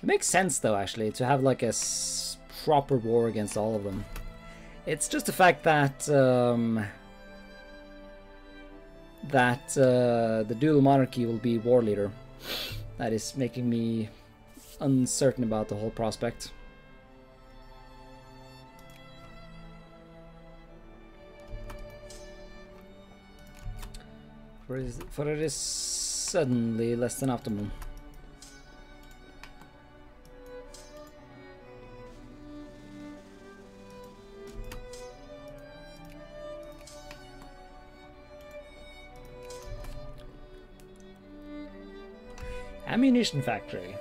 It makes sense though, actually, to have like a proper war against all of them. It's just the fact that the dual monarchy will be war leader that is making me uncertain about the whole prospect. For it is suddenly less than optimal. Ammunition factory.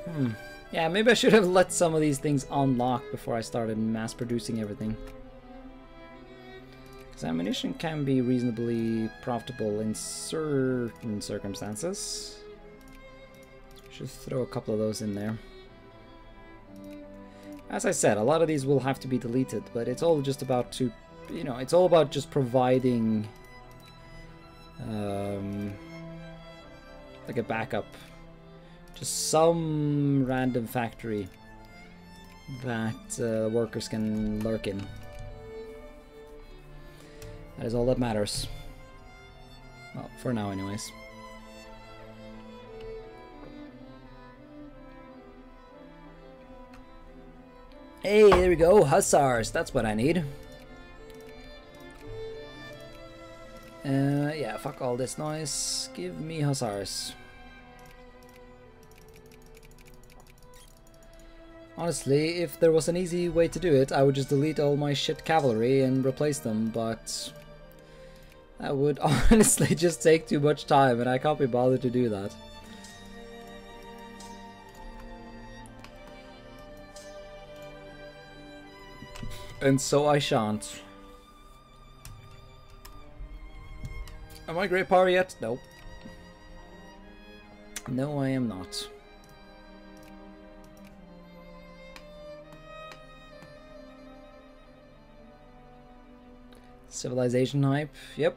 Yeah, maybe I should have let some of these things unlock before I started mass producing everything. Because ammunition can be reasonably profitable in certain circumstances. So we should throw a couple of those in there. As I said, a lot of these will have to be deleted, but it's all just about it's all about just providing like a backup. Just some random factory that workers can lurk in. That is all that matters. Well, for now anyways. Hey, there we go, hussars, that's what I need. Yeah, fuck all this noise. Give me hussars. Honestly, if there was an easy way to do it, I would just delete all my shit cavalry and replace them, but that would honestly just take too much time and I can't be bothered to do that. And so I shan't. Am I great power yet? Nope. No, I am not. Civilization hype, yep.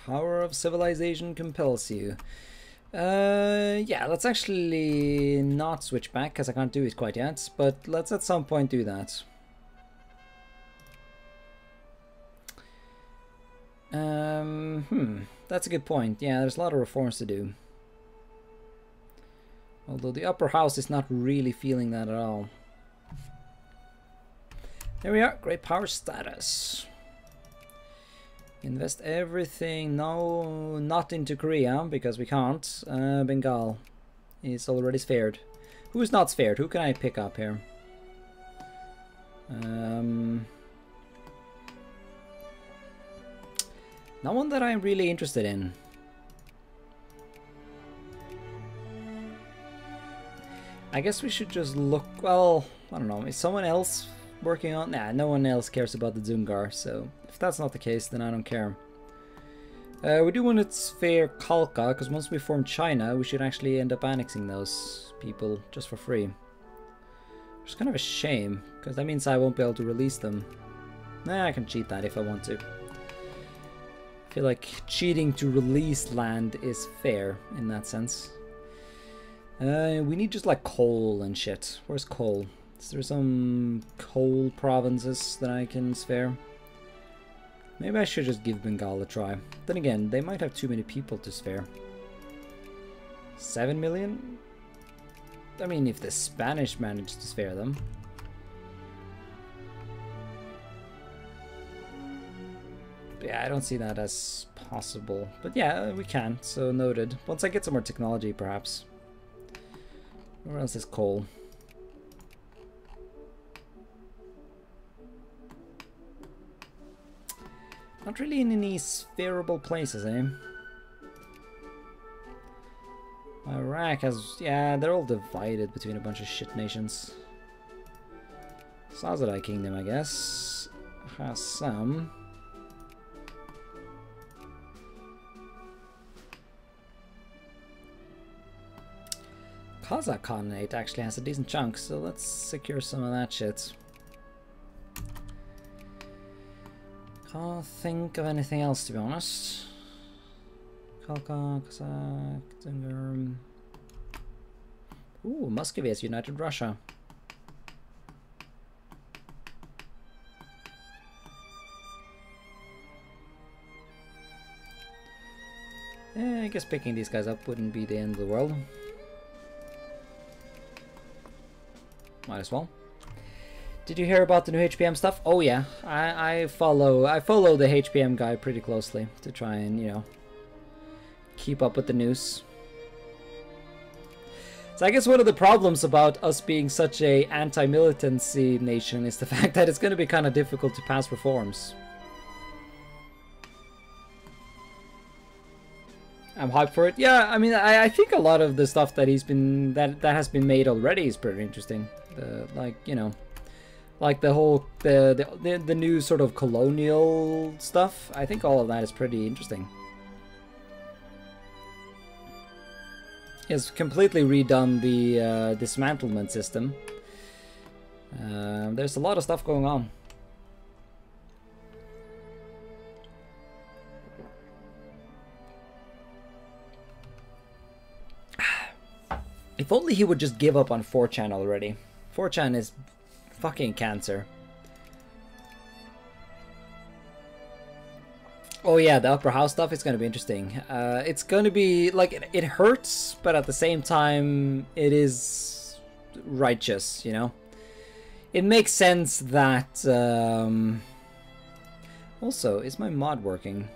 Power of civilization compels you. Yeah, let's actually not switch back because I can't do it quite yet, but let's at some point do that. That's a good point. Yeah, there's a lot of reforms to do. Although the upper house is not really feeling that at all. There we are, great power status. Invest everything, no, not into Korea, because we can't. Bengal is already spared. Who is not spared? Who can I pick up here? No one that I'm really interested in. I guess we should just look, well, I don't know, is someone else working on? Nah, no one else cares about the Dzungar, so if that's not the case, then I don't care. We do want to spare Khalkha, because once we form China, we should actually end up annexing those people just for free. It's kind of a shame, because that means I won't be able to release them. Nah, I can cheat that if I want to. I feel like cheating to release land is fair in that sense. We need just like coal and shit. Where's coal? Is there some coal provinces that I can spare? Maybe I should just give Bengal a try. Then again, they might have too many people to spare. 7 million? I mean, if the Spanish managed to spare them. But yeah, I don't see that as possible. But yeah, we can, so noted. Once I get some more technology, perhaps. Where else is coal? Not really in any spherical places, eh? Iraq has... yeah, they're all divided between a bunch of shit nations. Sazadai Kingdom, I guess, has some. Kazakh Khanate actually has a decent chunk, so let's secure some of that shit. Can't think of anything else, to be honest. Khalkha, Kazakh, Dzungar. Ooh, Muscovy has united Russia. I guess picking these guys up wouldn't be the end of the world. Might as well. Did you hear about the new HPM stuff? Oh yeah, I follow the HPM guy pretty closely to try and, you know, keep up with the news. So I guess one of the problems about us being such a anti-militancy nation is the fact that it's going to be kind of difficult to pass reforms. I'm hyped for it. Yeah, I mean, I think a lot of the stuff that that has been made already is pretty interesting. Like, you know, like the whole the new sort of colonial stuff. I think all of that is pretty interesting. It's completely redone the dismantlement system. There's a lot of stuff going on. If only he would just give up on 4chan already. 4chan is fucking cancer. Oh yeah, the upper house stuff is going to be interesting. It's going to be, like, it hurts, but at the same time, it is righteous, you know? It makes sense that... Also, is my mod working?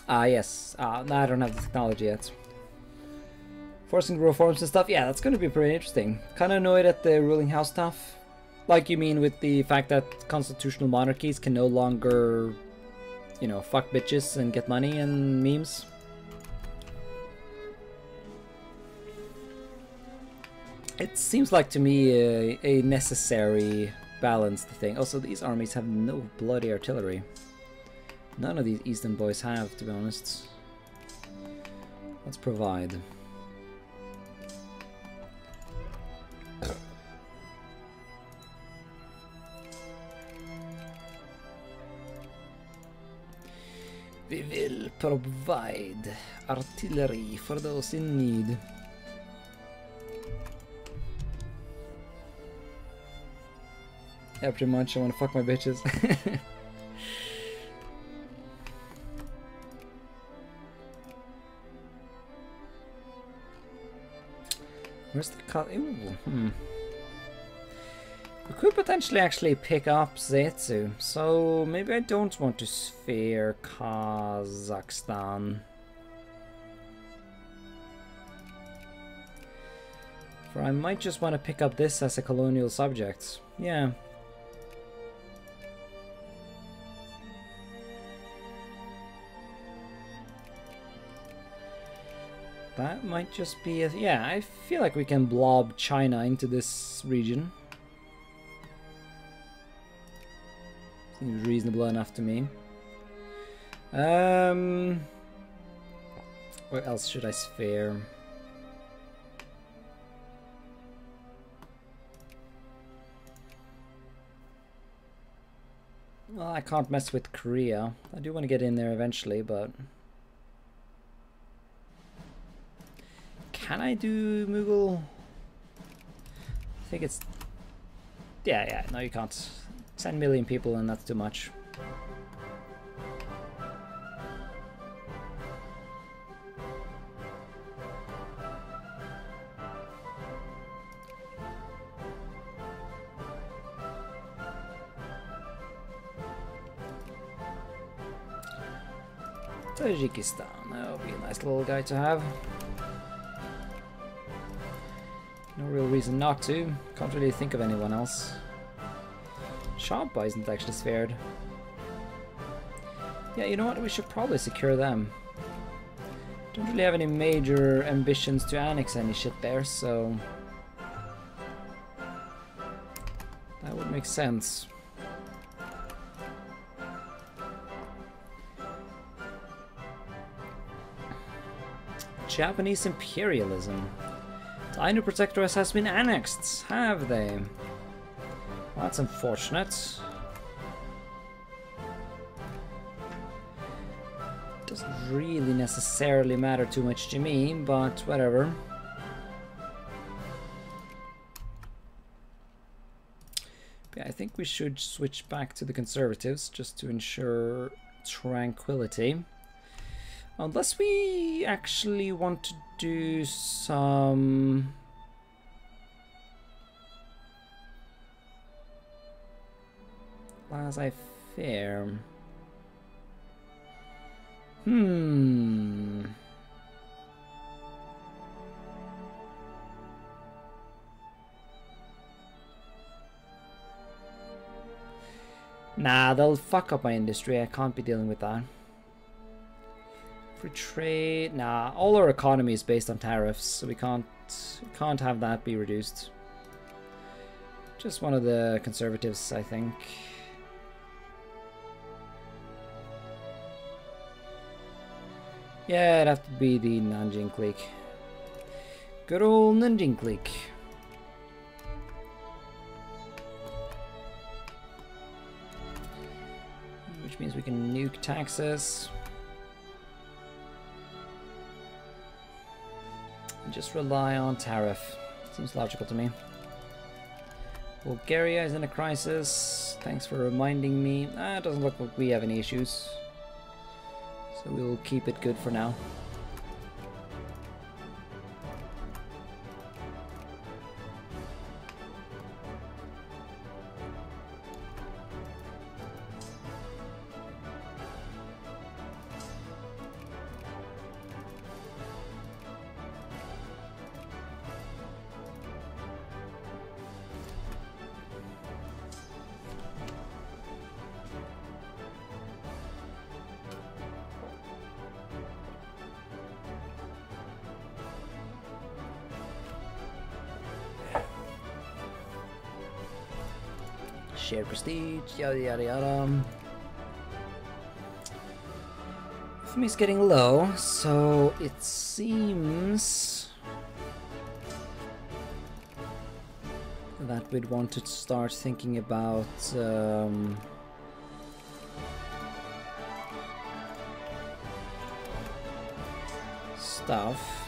Yes. No, I don't have the technology yet. Forcing reforms and stuff, yeah, that's going to be pretty interesting. Kind of annoyed at the ruling house stuff. Like you mean with the fact that constitutional monarchies can no longer, you know, fuck bitches and get money and memes. It seems like to me a necessary balanced thing. Also, these armies have no bloody artillery. None of these Eastern boys have, to be honest. Let's provide. We will provide artillery for those in need. Yeah, pretty much. I want to fuck my bitches. Where's the cut? We could potentially actually pick up Zetsu, so maybe I don't want to sphere Kazakhstan. For I might just want to pick up this as a colonial subject. Yeah. That might just be a... Yeah, I feel like we can blob China into this region. Seems reasonable enough to me. What else should I sphere? Well, I can't mess with Korea. I do want to get in there eventually, but... Can I do Mughal? I think it's... Yeah, no you can't. 10 million people and that's too much. Tajikistan, that would be a nice little guy to have. No real reason not to. Can't really think of anyone else. Shampa isn't actually spared. Yeah, you know what? We should probably secure them. Don't really have any major ambitions to annex any shit there, so... that would make sense. Japanese imperialism. The Ainu Protectorate has been annexed, have they? Well, that's unfortunate. Doesn't really necessarily matter too much to me, but whatever. Yeah, I think we should switch back to the Conservatives just to ensure tranquility. Unless we actually want to do some... laissez-faire. Nah, they'll fuck up my industry. I can't be dealing with that. Free trade. Nah, all our economy is based on tariffs, so we can't have that be reduced. Just one of the Conservatives, I think. Yeah, it'd have to be the Nanjing clique. Good old Nanjing clique. Which means we can nuke taxes. And just rely on tariff. Seems logical to me. Bulgaria is in a crisis. Thanks for reminding me. It doesn't look like we have any issues. So we will keep it good for now. Shared prestige, yada yada yada. For me, it's getting low, so it seems that we'd want to start thinking about stuff.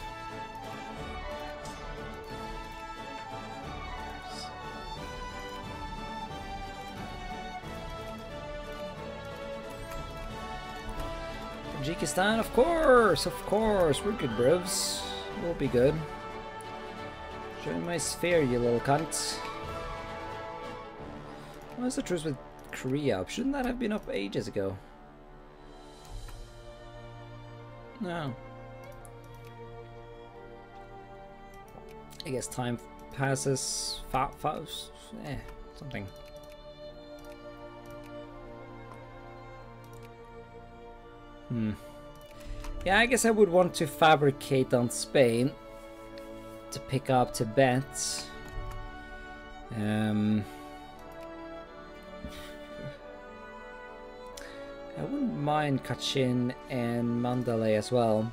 Tajikistan, of course, we're good, bros. We'll be good. Join my sphere, you little cunt. What's the truce with Korea? Shouldn't that have been up ages ago? No. I guess time passes. Something. Yeah, I guess I would want to fabricate on Spain to pick up Tibet. I wouldn't mind Kachin and Mandalay as well.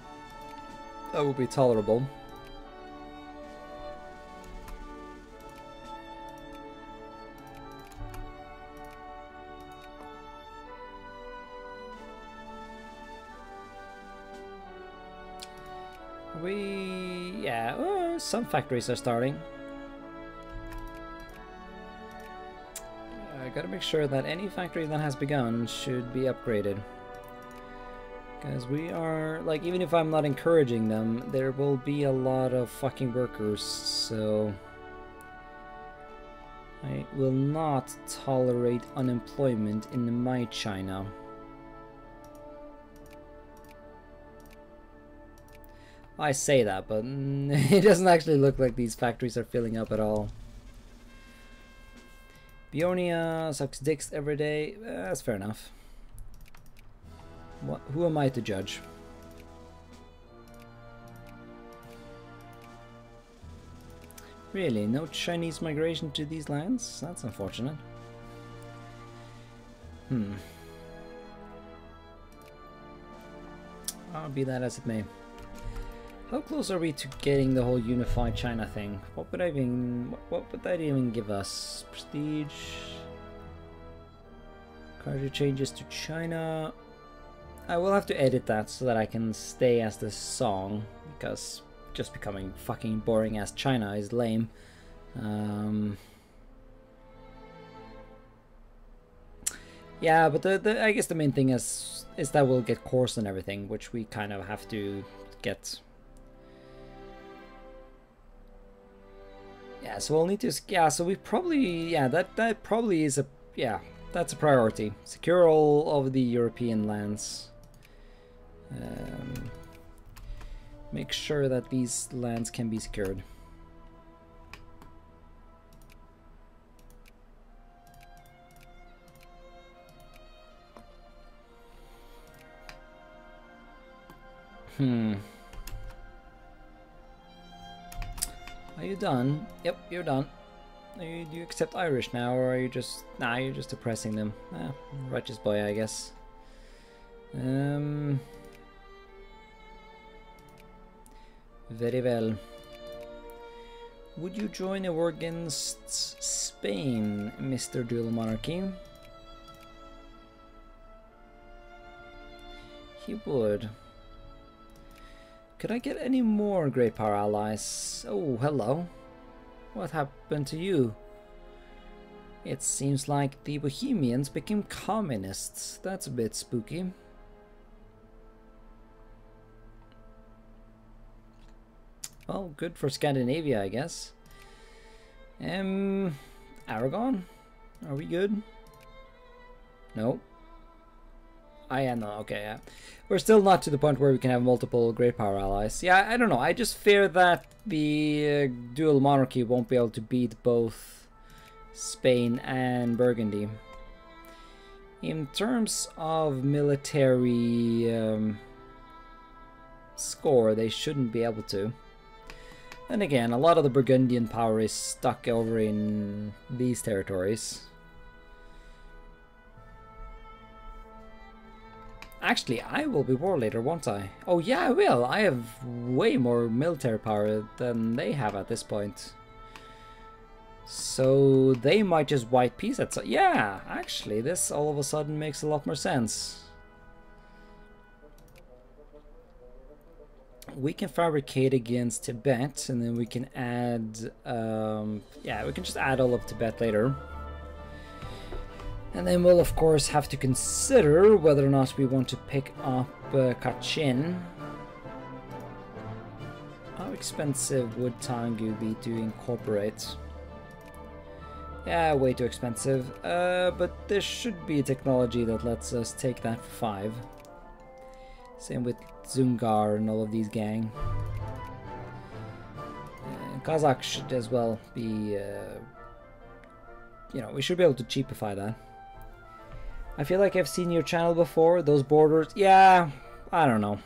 That would be tolerable. Some factories are starting. I gotta make sure that any factory that has begun should be upgraded. Because we are, like, even if I'm not encouraging them, there will be a lot of fucking workers, so I will not tolerate unemployment in my China. I say that, but it doesn't actually look like these factories are filling up at all. Bionia sucks dicks every day. That's fair enough. Who am I to judge? Really, no Chinese migration to these lands? That's unfortunate. I'll be that as it may. How close are we to getting the whole unified China thing? What would that even give us? Prestige. Currency changes to China. I will have to edit that so that I can stay as this song, because just becoming fucking boring as China is lame. Yeah, but I guess the main thing is that we'll get chorus and everything, which we kind of have to get. Yeah, so we'll need to. Yeah, so we probably. Yeah, that probably is a. Yeah, that's a priority. Secure all of the European lands. Make sure that these lands can be secured. Are you done? Yep, you're done. Do you accept Irish now, or are you just... Nah, you're just oppressing them. Righteous boy, I guess. Very well. Would you join a war against Spain, Mr. Dual Monarchy? He would. Could I get any more great power allies? Oh, hello. What happened to you? It seems like the Bohemians became communists. That's a bit spooky. Well, good for Scandinavia, I guess. Aragon? Are we good? No. I am not. Okay, yeah. We're still not to the point where we can have multiple great power allies. Yeah, I don't know. I just fear that the dual monarchy won't be able to beat both Spain and Burgundy. In terms of military score, they shouldn't be able to. And again, a lot of the Burgundian power is stuck over in these territories. Actually, I will be war later, won't I? Oh yeah, I will. I have way more military power than they have at this point. So they might just wipe peace at some... Yeah, actually, this all of a sudden makes a lot more sense. We can fabricate against Tibet, and then we can add... yeah, we can just add all of Tibet later. And then we'll of course have to consider whether or not we want to pick up Kachin. How expensive would Tangu be to incorporate? Yeah, way too expensive. But there should be a technology that lets us take that for 5. Same with Zungar and all of these gang. Kazakh should as well be... you know, we should be able to cheapify that. I feel like I've seen your channel before, those borders. Yeah, I don't know.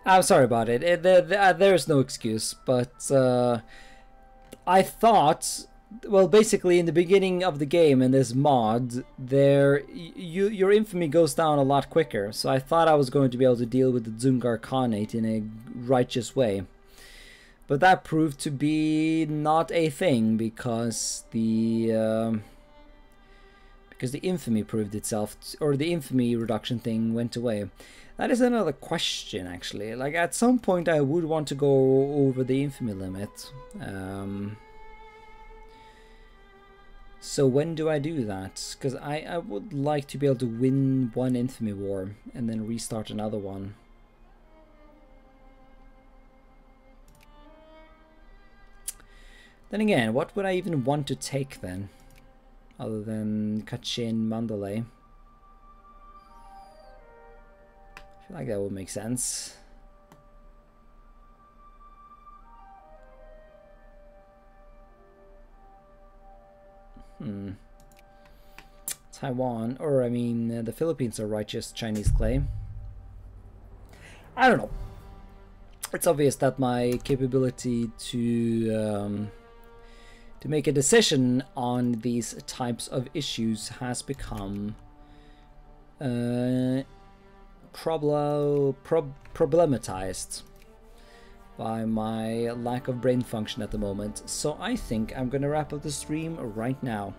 I'm sorry about it. There's no excuse, but I thought, well, basically in the beginning of the game in this mod, your infamy goes down a lot quicker. So I thought I was going to be able to deal with the Dzungar Khanate in a righteous way. But that proved to be not a thing, because the infamy proved itself, or the infamy reduction thing went away. That is another question, actually. Like, at some point I would want to go over the infamy limit. So when do I do that? Because I would like to be able to win one infamy war and then restart another one. Then again, what would I even want to take then? Other than Kachin, Mandalay. I feel like that would make sense. Taiwan, or I mean, the Philippines are righteous Chinese claim. I don't know. It's obvious that my capability to make a decision on these types of issues has become problematized by my lack of brain function at the moment. So I think I'm gonna wrap up the stream right now.